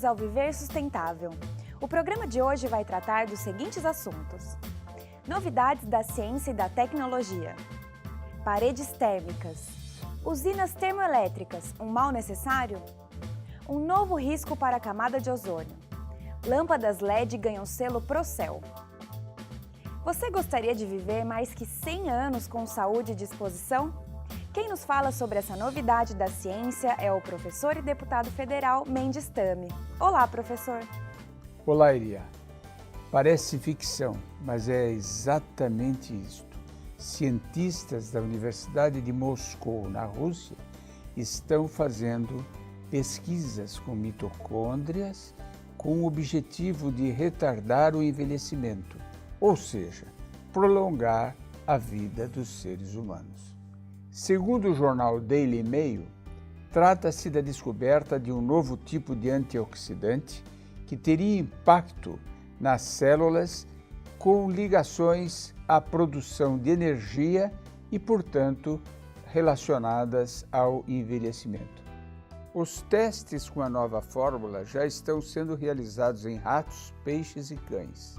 bem-vindos ao Viver Sustentável. O programa de hoje vai tratar dos seguintes assuntos: novidades da ciência e da tecnologia, paredes térmicas, usinas termoelétricas, um mal necessário? Um novo risco para a camada de ozônio. Lâmpadas LED ganham selo Procel. Você gostaria de viver mais que 100 anos com saúde e disposição? Quem nos fala sobre essa novidade da ciência é o professor e deputado federal Mendes Tame. Olá, professor! Olá, Iria. Parece ficção, mas é exatamente isto. Cientistas da Universidade de Moscou, na Rússia, estão fazendo pesquisas com mitocôndrias com o objetivo de retardar o envelhecimento, ou seja, prolongar a vida dos seres humanos. Segundo o jornal Daily Mail, trata-se da descoberta de um novo tipo de antioxidante que teria impacto nas células com ligações à produção de energia e, portanto, relacionadas ao envelhecimento. Os testes com a nova fórmula já estão sendo realizados em ratos, peixes e cães.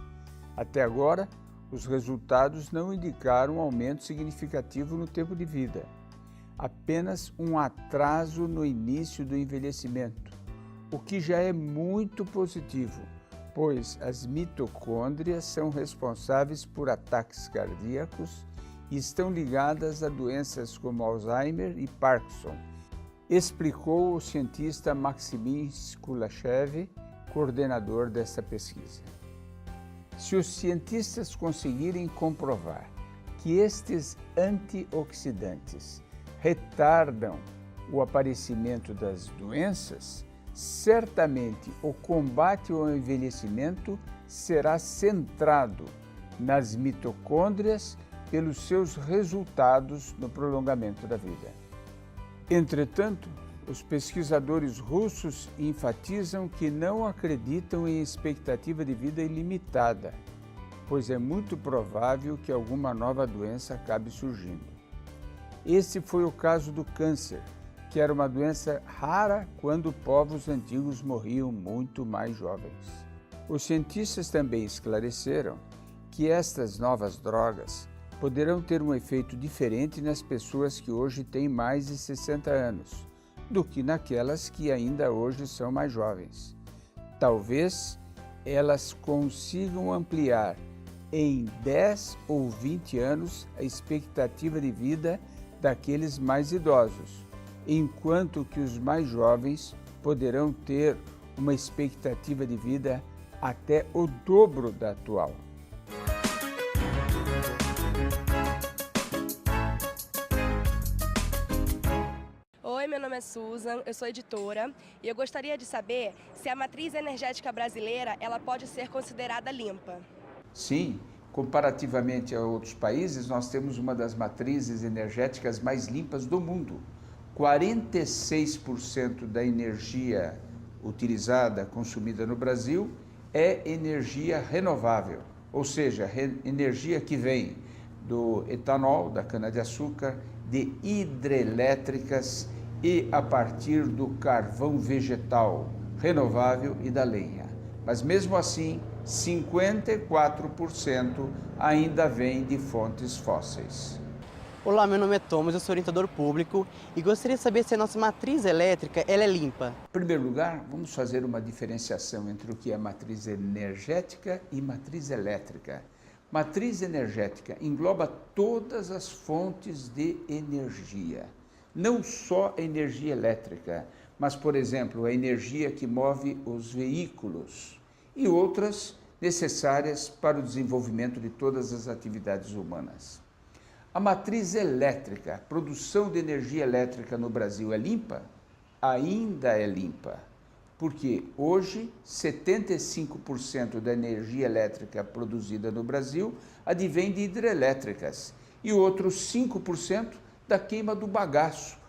Até agora, os resultados não indicaram um aumento significativo no tempo de vida, apenas um atraso no início do envelhecimento, o que já é muito positivo, pois as mitocôndrias são responsáveis por ataques cardíacos e estão ligadas a doenças como Alzheimer e Parkinson, explicou o cientista Maximin Skulachev, coordenador dessa pesquisa. Se os cientistas conseguirem comprovar que estes antioxidantes retardam o aparecimento das doenças, certamente o combate ao envelhecimento será centrado nas mitocôndrias pelos seus resultados no prolongamento da vida. Entretanto, os pesquisadores russos enfatizam que não acreditam em expectativa de vida ilimitada, pois é muito provável que alguma nova doença acabe surgindo. Esse foi o caso do câncer, que era uma doença rara quando povos antigos morriam muito mais jovens. Os cientistas também esclareceram que estas novas drogas poderão ter um efeito diferente nas pessoas que hoje têm mais de 60 anos, do que naquelas que ainda hoje são mais jovens. Talvez elas consigam ampliar em 10 ou 20 anos a expectativa de vida daqueles mais idosos, enquanto que os mais jovens poderão ter uma expectativa de vida até o dobro da atual. Oi, meu nome é Susan, eu sou editora e eu gostaria de saber se a matriz energética brasileira ela pode ser considerada limpa. Sim, comparativamente a outros países, nós temos uma das matrizes energéticas mais limpas do mundo. 46% da energia utilizada, consumida no Brasil, é energia renovável, ou seja, energia que vem do etanol, da cana-de-açúcar, de hidrelétricas e a partir do carvão vegetal renovável e da lenha. Mas mesmo assim, 54% ainda vem de fontes fósseis. Olá, meu nome é Thomas, eu sou orientador público e gostaria de saber se a nossa matriz elétrica ela é limpa. Em primeiro lugar, vamos fazer uma diferenciação entre o que é matriz energética e matriz elétrica. Matriz energética engloba todas as fontes de energia, não só a energia elétrica, mas, por exemplo, a energia que move os veículos e outras necessárias para o desenvolvimento de todas as atividades humanas. A matriz elétrica, produção de energia elétrica no Brasil é limpa? Ainda é limpa, porque hoje 75% da energia elétrica produzida no Brasil advém de hidrelétricas e outros 5% da queima do bagaço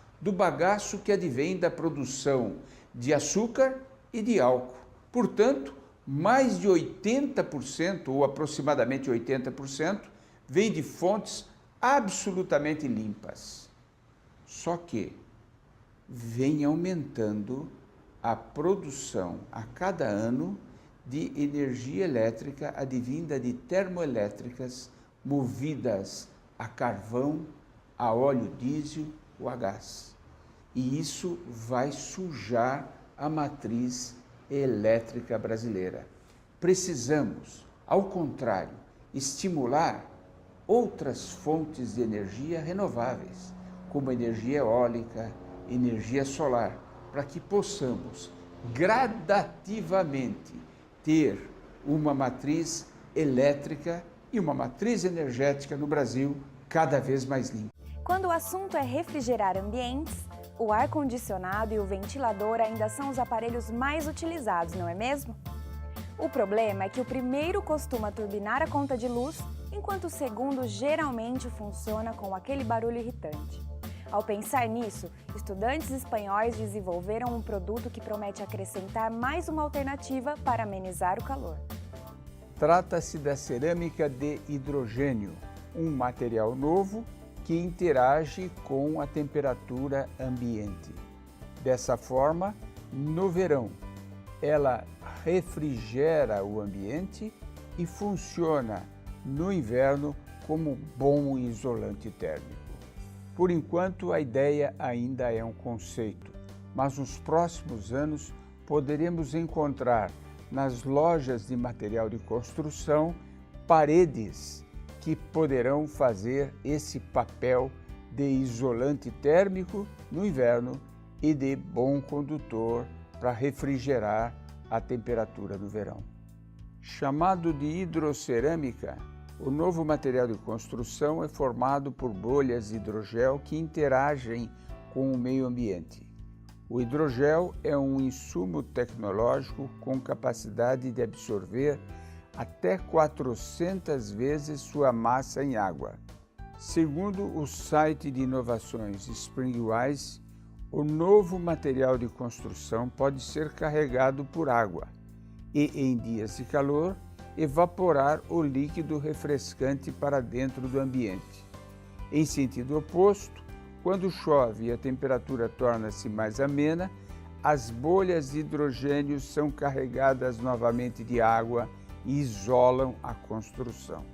que advém da produção de açúcar e de álcool. Portanto, mais de 80%, ou aproximadamente 80%, vem de fontes absolutamente limpas. Só que vem aumentando a produção a cada ano de energia elétrica advinda de termoelétricas movidas a carvão, a óleo diesel ou a gás. E isso vai sujar a matriz elétrica brasileira. Precisamos, ao contrário, estimular outras fontes de energia renováveis, como energia eólica, energia solar, para que possamos gradativamente ter uma matriz elétrica e uma matriz energética no Brasil cada vez mais limpa. Quando o assunto é refrigerar ambientes, o ar-condicionado e o ventilador ainda são os aparelhos mais utilizados, não é mesmo? O problema é que o primeiro costuma turbinar a conta de luz, enquanto o segundo geralmente funciona com aquele barulho irritante. Ao pensar nisso, estudantes espanhóis desenvolveram um produto que promete acrescentar mais uma alternativa para amenizar o calor. Trata-se da cerâmica de hidrogênio, um material novo que interage com a temperatura ambiente. Dessa forma, no verão, ela refrigera o ambiente e funciona no inverno como bom isolante térmico. Por enquanto, a ideia ainda é um conceito, mas nos próximos anos poderemos encontrar nas lojas de material de construção paredes que poderão fazer esse papel de isolante térmico no inverno e de bom condutor para refrigerar a temperatura do verão. Chamado de hidrocerâmica, o novo material de construção é formado por bolhas de hidrogel que interagem com o meio ambiente. O hidrogel é um insumo tecnológico com capacidade de absorver até 400 vezes sua massa em água. Segundo o site de inovações Springwise, o novo material de construção pode ser carregado por água e, em dias de calor, evaporar o líquido refrescante para dentro do ambiente. Em sentido oposto, quando chove e a temperatura torna-se mais amena, as bolhas de hidrogênio são carregadas novamente de água e isolam a construção.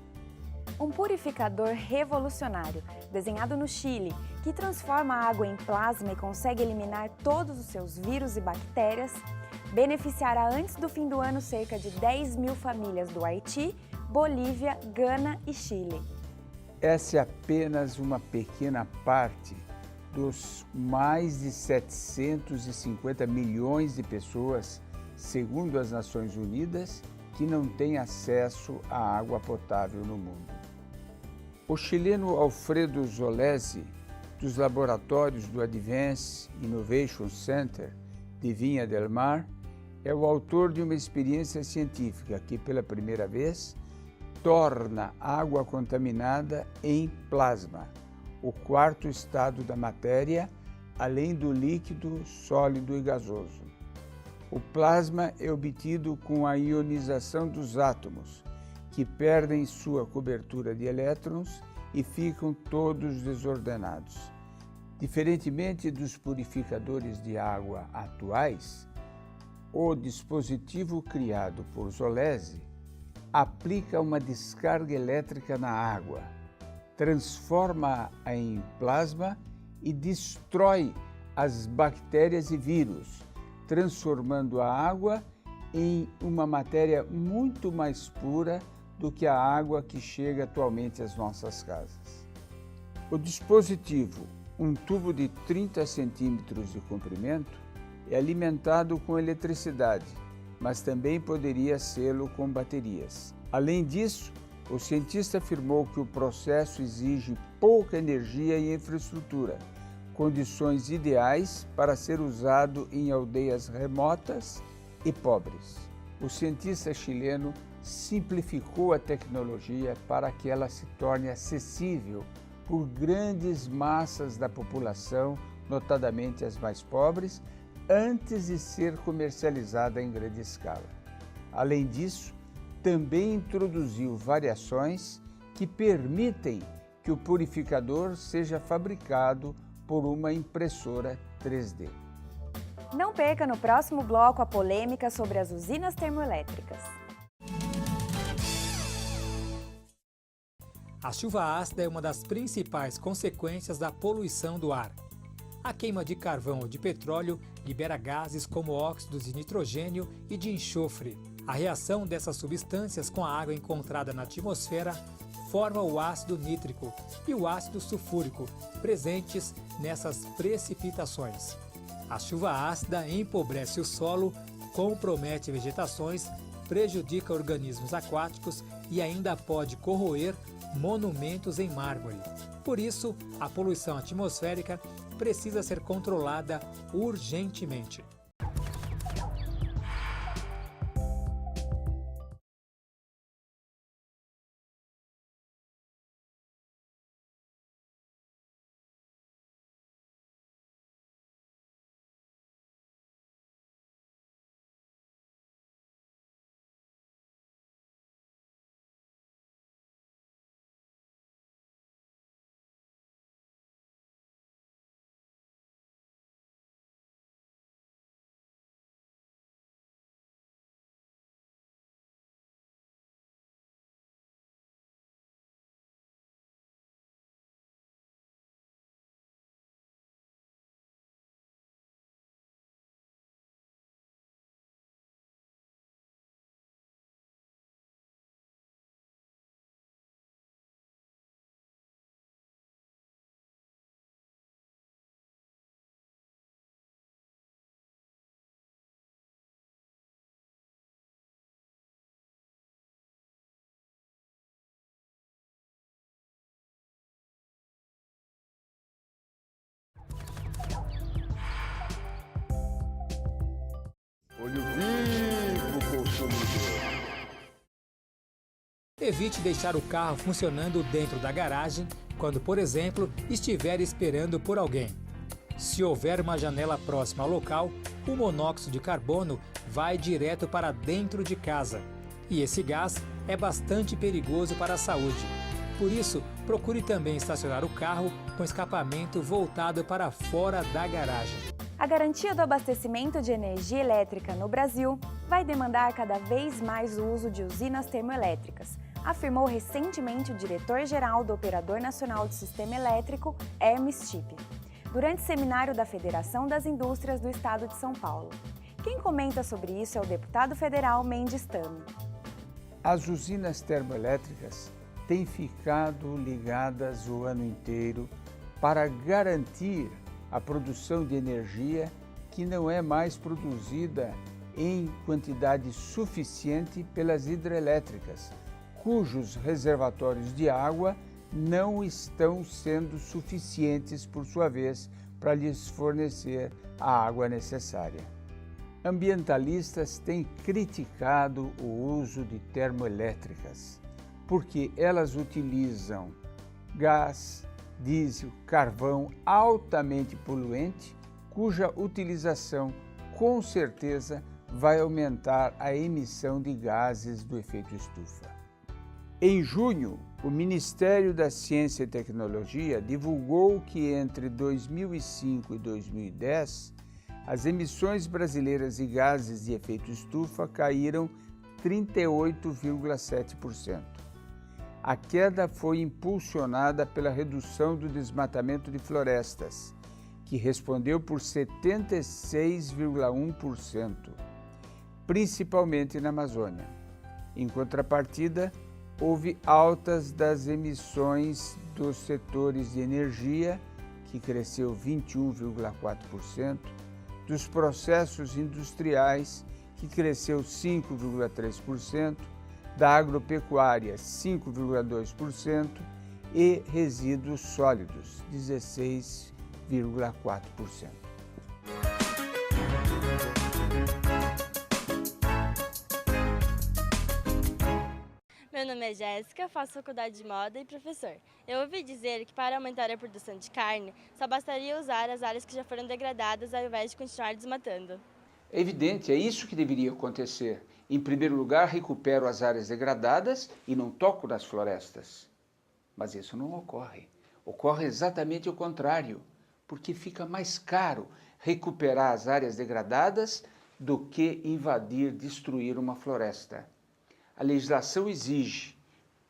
Um purificador revolucionário, desenhado no Chile, que transforma a água em plasma e consegue eliminar todos os seus vírus e bactérias, beneficiará antes do fim do ano cerca de 10 mil famílias do Haiti, Bolívia, Gana e Chile. Essa é apenas uma pequena parte dos mais de 750 milhões de pessoas, segundo as Nações Unidas, que não têm acesso à água potável no mundo. O chileno Alfredo Zolesi, dos laboratórios do Advanced Innovation Center de Viña del Mar, é o autor de uma experiência científica que, pela primeira vez, torna água contaminada em plasma, o quarto estado da matéria, além do líquido, sólido e gasoso. O plasma é obtido com a ionização dos átomos, que perdem sua cobertura de elétrons e ficam todos desordenados. Diferentemente dos purificadores de água atuais, o dispositivo criado por Zolesi aplica uma descarga elétrica na água, transforma-a em plasma e destrói as bactérias e vírus, transformando a água em uma matéria muito mais pura do que a água que chega atualmente às nossas casas. O dispositivo, um tubo de 30 centímetros de comprimento, é alimentado com eletricidade, mas também poderia sê-lo com baterias. Além disso, o cientista afirmou que o processo exige pouca energia e infraestrutura, condições ideais para ser usado em aldeias remotas e pobres. O cientista chileno simplificou a tecnologia para que ela se torne acessível por grandes massas da população, notadamente as mais pobres, antes de ser comercializada em grande escala. Além disso, também introduziu variações que permitem que o purificador seja fabricado por uma impressora 3D. Não perca no próximo bloco a polêmica sobre as usinas termoelétricas. A chuva ácida é uma das principais consequências da poluição do ar. A queima de carvão ou de petróleo libera gases como óxidos de nitrogênio e de enxofre. A reação dessas substâncias com a água encontrada na atmosfera forma o ácido nítrico e o ácido sulfúrico, presentes nessas precipitações. A chuva ácida empobrece o solo, compromete vegetações, prejudica organismos aquáticos e ainda pode corroer monumentos em mármore. Por isso, a poluição atmosférica precisa ser controlada urgentemente. Olho vivo, consumidor. Evite deixar o carro funcionando dentro da garagem quando, por exemplo, estiver esperando por alguém. Se houver uma janela próxima ao local, o monóxido de carbono vai direto para dentro de casa. E esse gás é bastante perigoso para a saúde. Por isso, procure também estacionar o carro com escapamento voltado para fora da garagem. A garantia do abastecimento de energia elétrica no Brasil vai demandar cada vez mais o uso de usinas termoelétricas, afirmou recentemente o diretor-geral do Operador Nacional de Sistema Elétrico, Hermes Tippe, durante seminário da Federação das Indústrias do Estado de São Paulo. Quem comenta sobre isso é o deputado federal Mendes Tami. As usinas termoelétricas têm ficado ligadas o ano inteiro para garantir a produção de energia que não é mais produzida em quantidade suficiente pelas hidrelétricas, cujos reservatórios de água não estão sendo suficientes, por sua vez, para lhes fornecer a água necessária. Ambientalistas têm criticado o uso de termoelétricas, porque elas utilizam gás, diesel, carvão altamente poluente, cuja utilização com certeza vai aumentar a emissão de gases do efeito estufa. Em junho, o Ministério da Ciência e Tecnologia divulgou que entre 2005 e 2010, as emissões brasileiras de gases de efeito estufa caíram 38,7%. A queda foi impulsionada pela redução do desmatamento de florestas, que respondeu por 76,1%, principalmente na Amazônia. Em contrapartida, houve altas das emissões dos setores de energia, que cresceu 21,4%, dos processos industriais, que cresceu 5,3%, da agropecuária 5,2% e resíduos sólidos 16,4%. Meu nome é Jéssica, faço faculdade de moda e professor. Eu ouvi dizer que para aumentar a produção de carne, só bastaria usar as áreas que já foram degradadas ao invés de continuar desmatando. É evidente, é isso que deveria acontecer. Em primeiro lugar, recupero as áreas degradadas e não toco nas florestas. Mas isso não ocorre. Ocorre exatamente o contrário. porque fica mais caro recuperar as áreas degradadas do que invadir, destruir uma floresta. A legislação exige,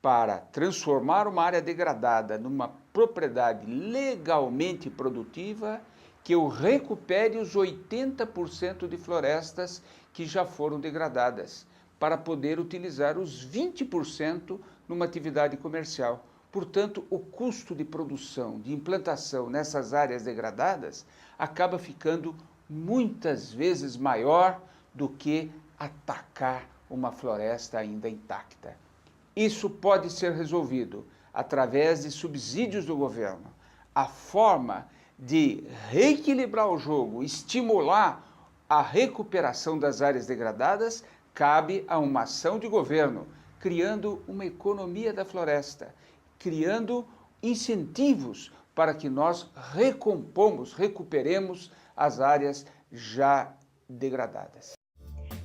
para transformar uma área degradada numa propriedade legalmente produtiva, que eu recupere os 80% de florestas que já foram degradadas, para poder utilizar os 20% numa atividade comercial. Portanto, o custo de produção, de implantação nessas áreas degradadas acaba ficando muitas vezes maior do que atacar uma floresta ainda intacta. Isso pode ser resolvido através de subsídios do governo. A forma de reequilibrar o jogo, estimular a recuperação das áreas degradadas, cabe a uma ação de governo, criando uma economia da floresta, criando incentivos para que nós recuperemos as áreas já degradadas.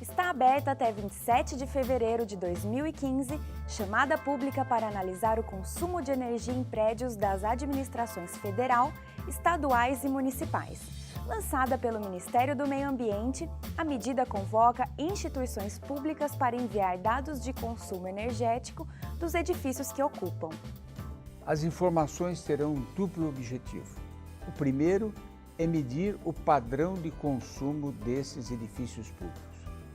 Está aberta até 27 de fevereiro de 2015, chamada pública para analisar o consumo de energia em prédios das administrações federal, estaduais e municipais. Lançada pelo Ministério do Meio Ambiente, a medida convoca instituições públicas para enviar dados de consumo energético dos edifícios que ocupam. As informações terão um duplo objetivo. O primeiro é medir o padrão de consumo desses edifícios públicos.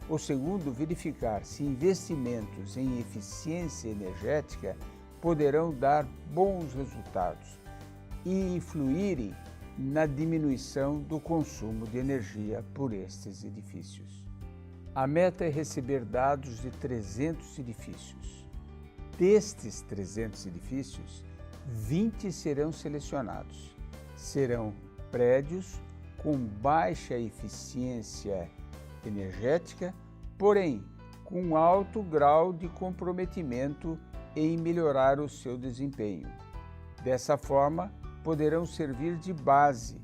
O segundo, verificar se investimentos em eficiência energética poderão dar bons resultados e influírem na diminuição do consumo de energia por estes edifícios. A meta é receber dados de 300 edifícios. Destes 300 edifícios, 20 serão selecionados. Serão prédios com baixa eficiência energética, porém com alto grau de comprometimento em melhorar o seu desempenho. Dessa forma, poderão servir de base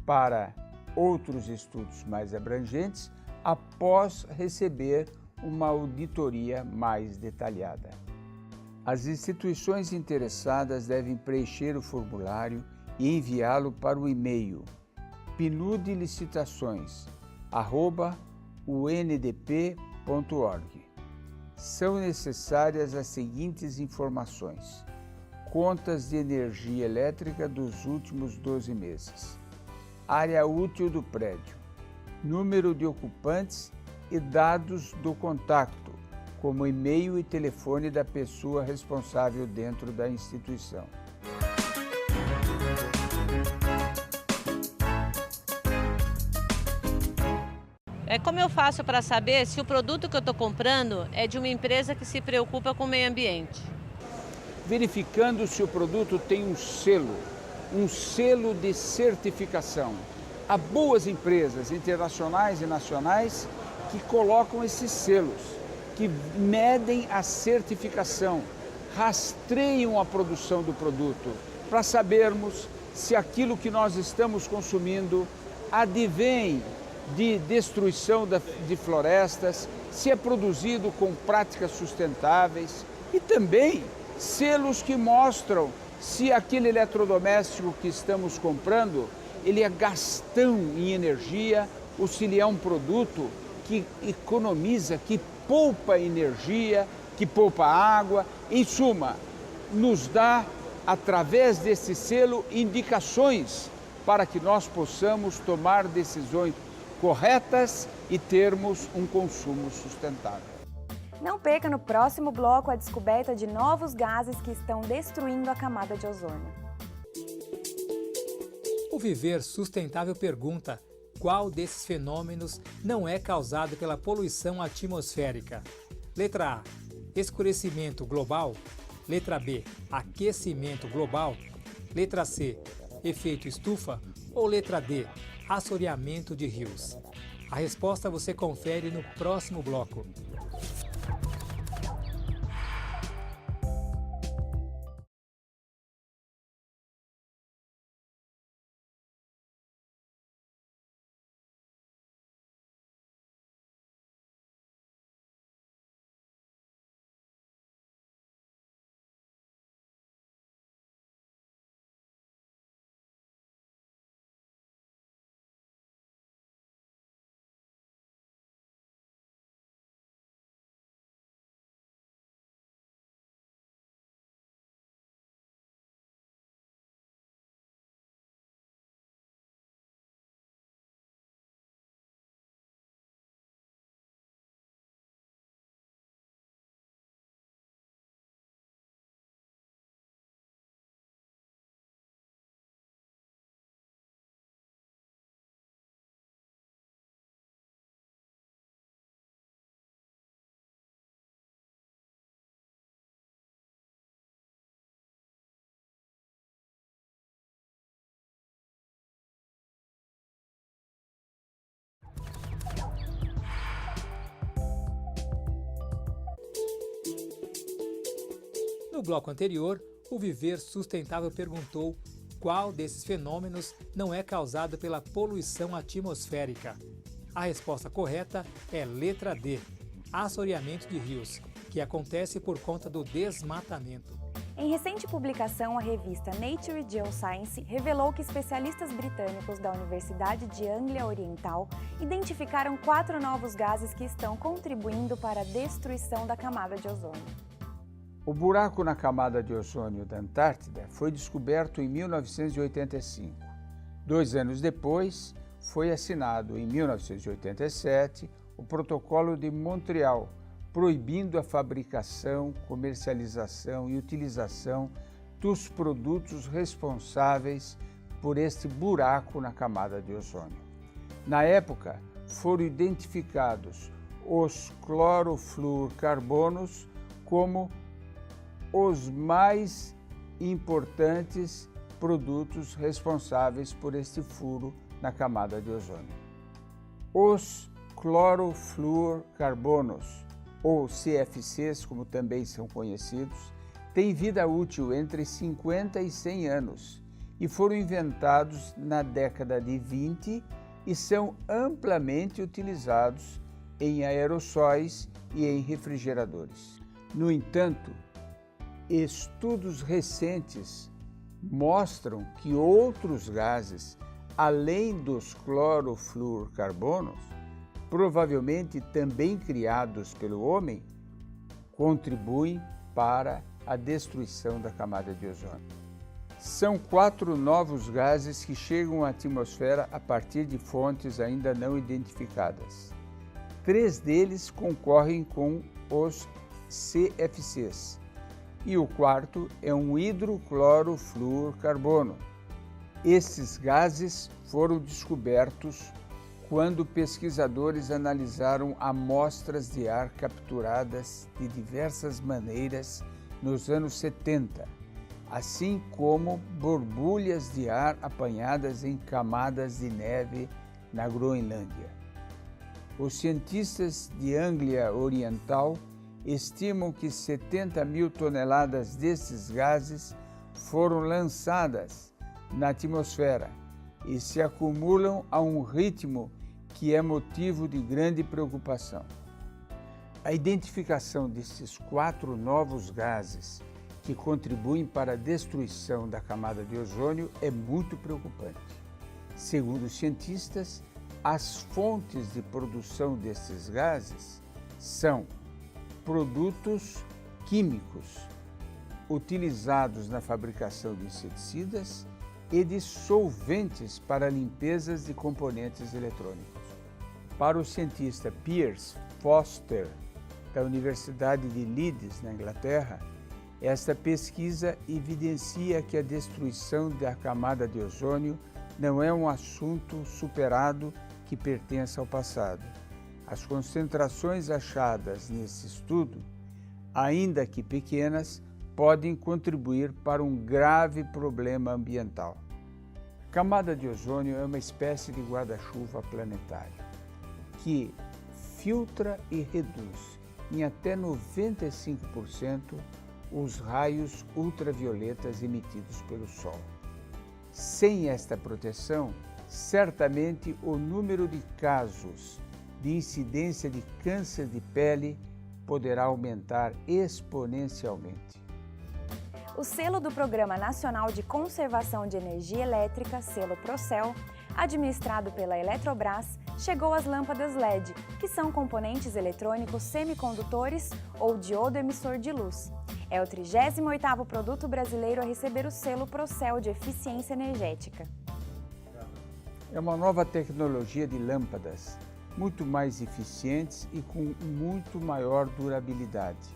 para outros estudos mais abrangentes após receber uma auditoria mais detalhada. As instituições interessadas devem preencher o formulário e enviá-lo para o e-mail pnudlicitações@undp.org. São necessárias as seguintes informações: contas de energia elétrica dos últimos 12 meses, área útil do prédio, número de ocupantes e dados do contato, como e-mail e telefone da pessoa responsável dentro da instituição. Como eu faço para saber se o produto que eu estou comprando é de uma empresa que se preocupa com o meio ambiente? Verificando se o produto tem um selo de certificação. Há boas empresas internacionais e nacionais que colocam esses selos, que medem a certificação, rastreiam a produção do produto, para sabermos se aquilo que nós estamos consumindo advém de destruição de florestas, se é produzido com práticas sustentáveis, e também selos que mostram se aquele eletrodoméstico que estamos comprando, ele é gastão em energia ou se ele é um produto que economiza, que poupa energia, que poupa água. Em suma, nos dá, através desse selo, indicações para que nós possamos tomar decisões corretas e termos um consumo sustentável. Não perca no próximo bloco a descoberta de novos gases que estão destruindo a camada de ozônio. O Viver Sustentável pergunta: qual desses fenômenos não é causado pela poluição atmosférica? Letra A: escurecimento global. Letra B: aquecimento global. Letra C: efeito estufa. Ou letra D: assoreamento de rios? A resposta você confere no próximo bloco. No bloco anterior, o Viver Sustentável perguntou qual desses fenômenos não é causado pela poluição atmosférica. A resposta correta é letra D, assoreamento de rios, que acontece por conta do desmatamento. Em recente publicação, a revista Nature Geoscience revelou que especialistas britânicos da Universidade de Anglia Oriental identificaram 4 novos gases que estão contribuindo para a destruição da camada de ozônio. O buraco na camada de ozônio da Antártida foi descoberto em 1985. 2 anos depois, foi assinado, em 1987, o Protocolo de Montreal, proibindo a fabricação, comercialização e utilização dos produtos responsáveis por este buraco na camada de ozônio. Na época, foram identificados os clorofluorcarbonos como os mais importantes produtos responsáveis por este furo na camada de ozônio. Os clorofluorcarbonos, ou CFCs, como também são conhecidos, têm vida útil entre 50 e 100 anos e foram inventados na década de 20 e são amplamente utilizados em aerossóis e em refrigeradores. No entanto, estudos recentes mostram que outros gases, além dos clorofluorcarbonos, provavelmente também criados pelo homem, contribuem para a destruição da camada de ozônio. São 4 novos gases que chegam à atmosfera a partir de fontes ainda não identificadas. 3 deles concorrem com os CFCs e o 4º é um hidroclorofluorcarbono. Esses gases foram descobertos quando pesquisadores analisaram amostras de ar capturadas de diversas maneiras nos anos 70, assim como borbulhas de ar apanhadas em camadas de neve na Groenlândia. Os cientistas de Anglia Oriental estimam que 70 mil toneladas desses gases foram lançadas na atmosfera e se acumulam a um ritmo que é motivo de grande preocupação. A identificação desses 4 novos gases que contribuem para a destruição da camada de ozônio é muito preocupante. Segundo os cientistas, as fontes de produção desses gases são produtos químicos utilizados na fabricação de inseticidas e de solventes para limpezas de componentes eletrônicos. Para o cientista Piers Foster, da Universidade de Leeds, na Inglaterra, esta pesquisa evidencia que a destruição da camada de ozônio não é um assunto superado que pertence ao passado. As concentrações achadas nesse estudo, ainda que pequenas, podem contribuir para um grave problema ambiental. A camada de ozônio é uma espécie de guarda-chuva planetário que filtra e reduz em até 95% os raios ultravioletas emitidos pelo Sol. Sem esta proteção, certamente o número de casos de incidência de câncer de pele poderá aumentar exponencialmente. O selo do Programa Nacional de Conservação de Energia Elétrica, selo Procel, administrado pela Eletrobras, chegou às lâmpadas LED, que são componentes eletrônicos semicondutores ou diodo emissor de luz. É o 38º produto brasileiro a receber o selo Procel de eficiência energética. É uma nova tecnologia de lâmpadas, muito mais eficientes e com muito maior durabilidade.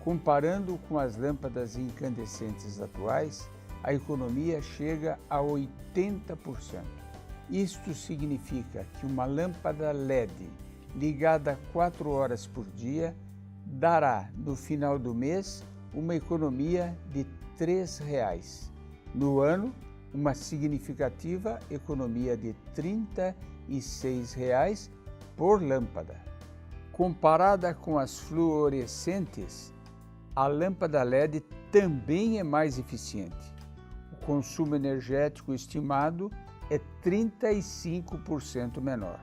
Comparando com as lâmpadas incandescentes atuais, a economia chega a 80%. Isto significa que uma lâmpada LED ligada 4 horas por dia dará, no final do mês, uma economia de R$ 3. No ano, uma significativa economia de R$ 36 por lâmpada. Comparada com as fluorescentes, A lâmpada LED também é mais eficiente. O consumo energético estimado é 35% menor.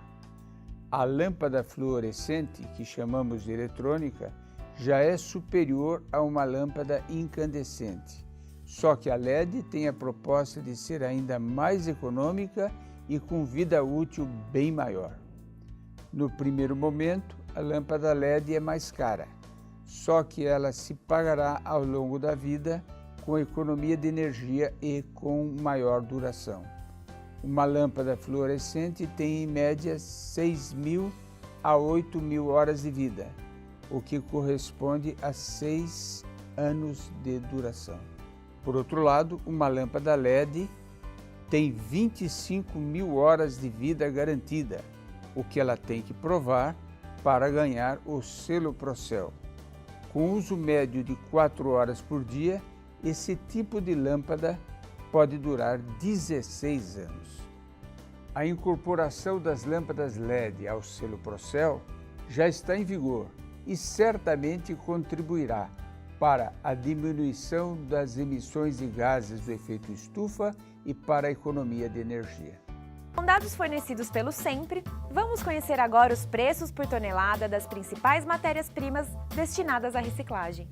A lâmpada fluorescente, que chamamos de eletrônica, já é superior a uma lâmpada incandescente. Só que a LED tem a proposta de ser ainda mais econômica e com vida útil bem maior. No primeiro momento, a lâmpada LED é mais cara, só que ela se pagará ao longo da vida com economia de energia e com maior duração. Uma lâmpada fluorescente tem em média 6.000 a 8.000 horas de vida, o que corresponde a 6 anos de duração. Por outro lado, uma lâmpada LED tem 25.000 horas de vida garantida, o que ela tem que provar para ganhar o selo Procel. Com uso médio de 4 horas por dia, esse tipo de lâmpada pode durar 16 anos. A incorporação das lâmpadas LED ao selo Procel já está em vigor e certamente contribuirá para a diminuição das emissões de gases do efeito estufa e para a economia de energia. Com dados fornecidos pelo Sempre, vamos conhecer agora os preços por tonelada das principais matérias-primas destinadas à reciclagem.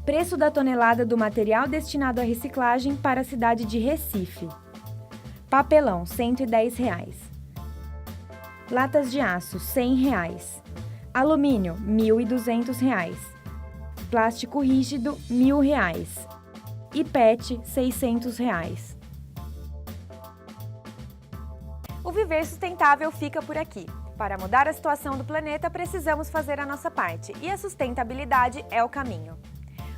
Preço da tonelada do material destinado à reciclagem para a cidade de Recife. Papelão, R$ 110. Latas de aço, R$ 100. Alumínio, R$ 1.200. Plástico rígido, R$ 1.000. E PET, R$ 600. O Viver Sustentável fica por aqui. Para mudar a situação do planeta, precisamos fazer a nossa parte e a sustentabilidade é o caminho.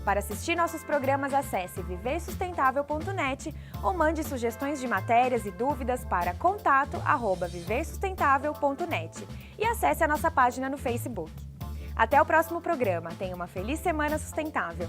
Para assistir nossos programas, acesse viversustentável.net ou mande sugestões de matérias e dúvidas para contato@viversustentável.net e acesse a nossa página no Facebook. Até o próximo programa. Tenha uma feliz semana sustentável.